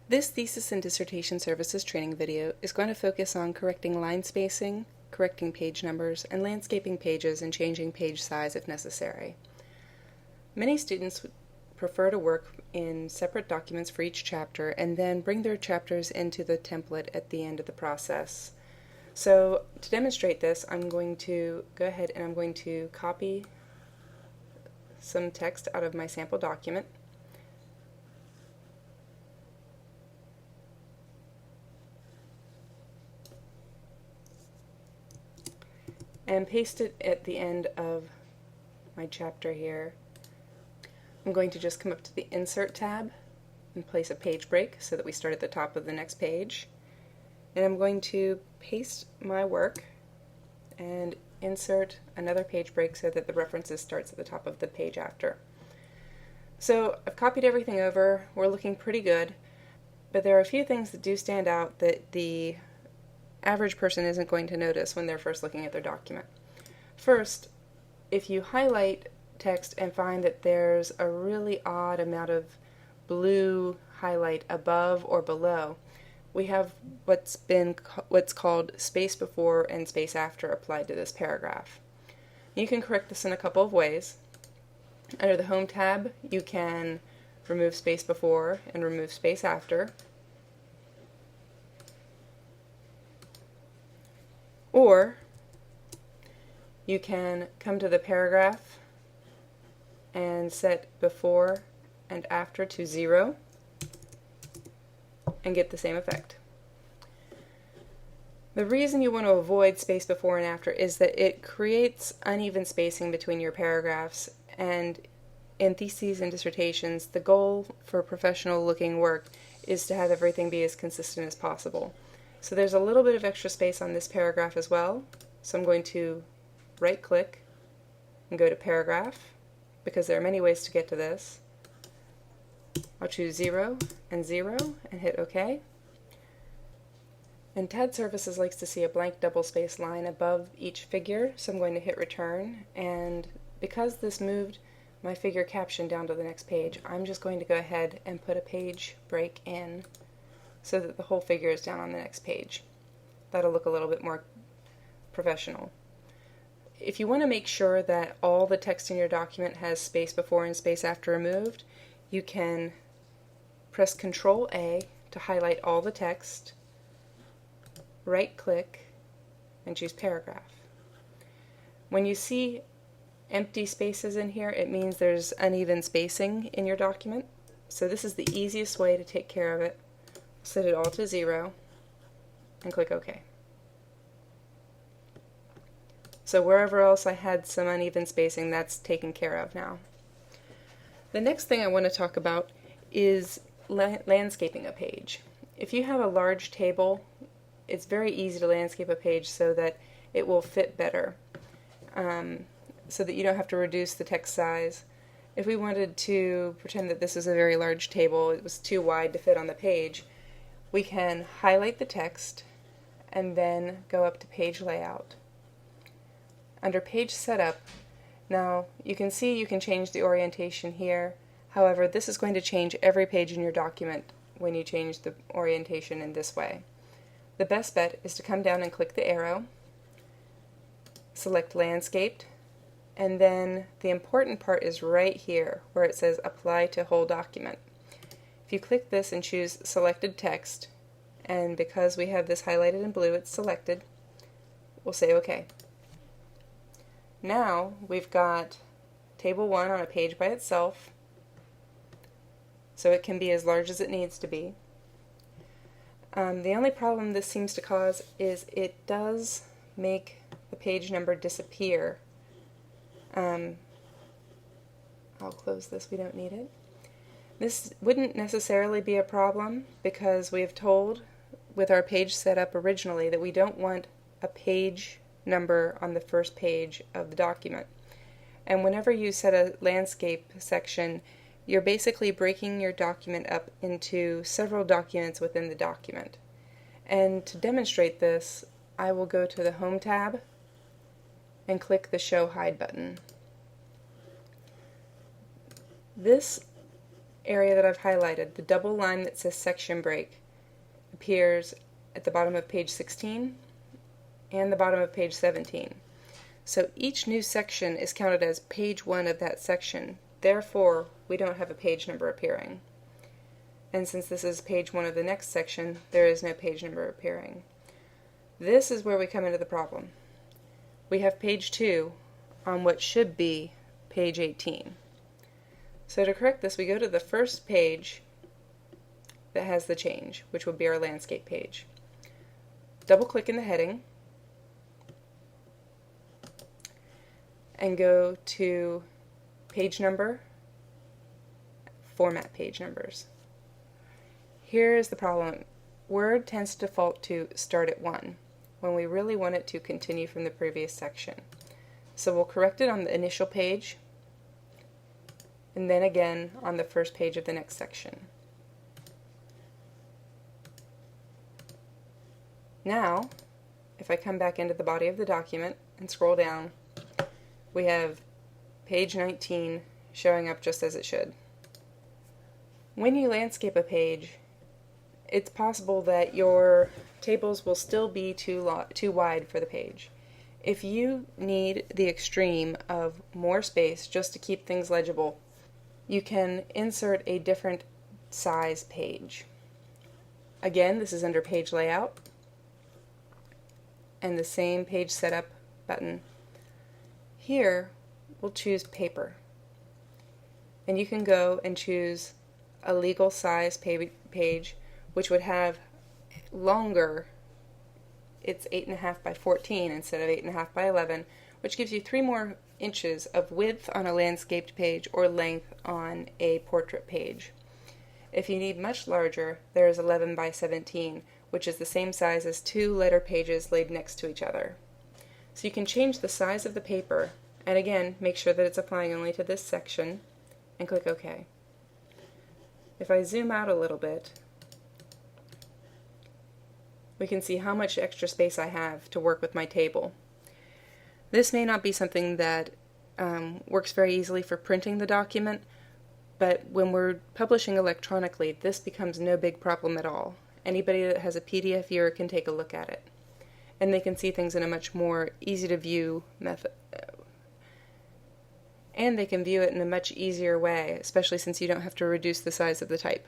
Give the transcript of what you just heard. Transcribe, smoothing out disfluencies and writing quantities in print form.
This thesis and dissertation services training video is going to focus on correcting line spacing, correcting page numbers, and landscaping pages and changing page size if necessary. Many students prefer to work in separate documents for each chapter and then bring their chapters into the template at the end of the process. So to demonstrate this, I'm going to go ahead and I'm going to copy some text out of my sample document. And paste it at the end of my chapter here. I'm going to just come up to the Insert tab and place a page break so that we start at the top of the next page. And I'm going to paste my work and insert another page break so that the references starts at the top of the page after. So I've copied everything over. We're looking pretty good, but there are a few things that do stand out that the average person isn't going to notice when they're first looking at their document. First, if you highlight text and find that there's a really odd amount of blue highlight above or below, we have what's called space before and space after applied to this paragraph. You can correct this in a couple of ways. Under the Home tab, you can remove space before and remove space after. Or you can come to the paragraph and set before and after to 0 and get the same effect. The reason you want to avoid space before and after is that it creates uneven spacing between your paragraphs, and in theses and dissertations, the goal for professional looking work is to have everything be as consistent as possible. So there's a little bit of extra space on this paragraph as well. So I'm going to right click and go to paragraph, because there are many ways to get to this. I'll choose 0 and 0 and hit OK. And TAD Services likes to see a blank double space line above each figure, so I'm going to hit return, and because this moved my figure caption down to the next page, I'm just going to go ahead and put a page break in so that the whole figure is down on the next page. That'll look a little bit more professional. If you want to make sure that all the text in your document has space before and space after removed, you can press Ctrl A to highlight all the text, right click, and choose paragraph. When you see empty spaces in here, it means there's uneven spacing in your document. So this is the easiest way to take care of it. Set it all to 0 and click OK. So wherever else I had some uneven spacing, that's taken care of now. The next thing I want to talk about is landscaping a page. If you have a large table, it's very easy to landscape a page so that it will fit better, so that you don't have to reduce the text size. If we wanted to pretend that this is a very large table, it was too wide to fit on the page, we can highlight the text and then go up to Page Layout. Under Page Setup, now you can see you can change the orientation here. However, this is going to change every page in your document when you change the orientation in this way. The best bet is to come down and click the arrow, select Landscaped, and then the important part is right here where it says Apply to Whole Document. If you click this and choose Selected Text, and because we have this highlighted in blue, it's selected, we'll say OK. Now we've got Table 1 on a page by itself, so it can be as large as it needs to be. The only problem this seems to cause is it does make the page number disappear. I'll close this, we don't need it. This wouldn't necessarily be a problem because we have told with our page setup originally that we don't want a page number on the first page of the document. And whenever you set a landscape section, you're basically breaking your document up into several documents within the document. And to demonstrate this, I will go to the Home tab and click the Show Hide button. This area that I've highlighted, the double line that says section break, appears at the bottom of page 16 and the bottom of page 17. So each new section is counted as page 1 of that section. Therefore, we don't have a page number appearing. And since this is page 1 of the next section, there is no page number appearing. This is where we come into the problem. We have page 2 on what should be page 18. So to correct this, we go to the first page that has the change, which would be our landscape page. Double-click in the heading and go to page number, format page numbers. Here is the problem. Word tends to default to start at 1 when we really want it to continue from the previous section. So we'll correct it on the initial page and then again on the first page of the next section. Now, if I come back into the body of the document and scroll down, we have page 19 showing up just as it should. When you landscape a page, it's possible that your tables will still be too wide for the page. If you need the extreme of more space just to keep things legible, you can insert a different size page. Again, this is under Page Layout and the same Page Setup button. Here, we'll choose Paper. And you can go and choose a legal size page, which would have longer. It's 8.5 by 14 instead of 8.5 by 11, which gives you 3 more inches of width on a landscaped page or length on a portrait page. If you need much larger, there is 11 by 17, which is the same size as 2 letter pages laid next to each other. So you can change the size of the paper, and again, make sure that it's applying only to this section, and click OK. If I zoom out a little bit, we can see how much extra space I have to work with my table. This may not be something that works very easily for printing the document, but when we're publishing electronically, this becomes no big problem at all. Anybody that has a PDF viewer can take a look at it, and they can see things in a much more easy to view method. And they can view it in a much easier way, especially since you don't have to reduce the size of the type.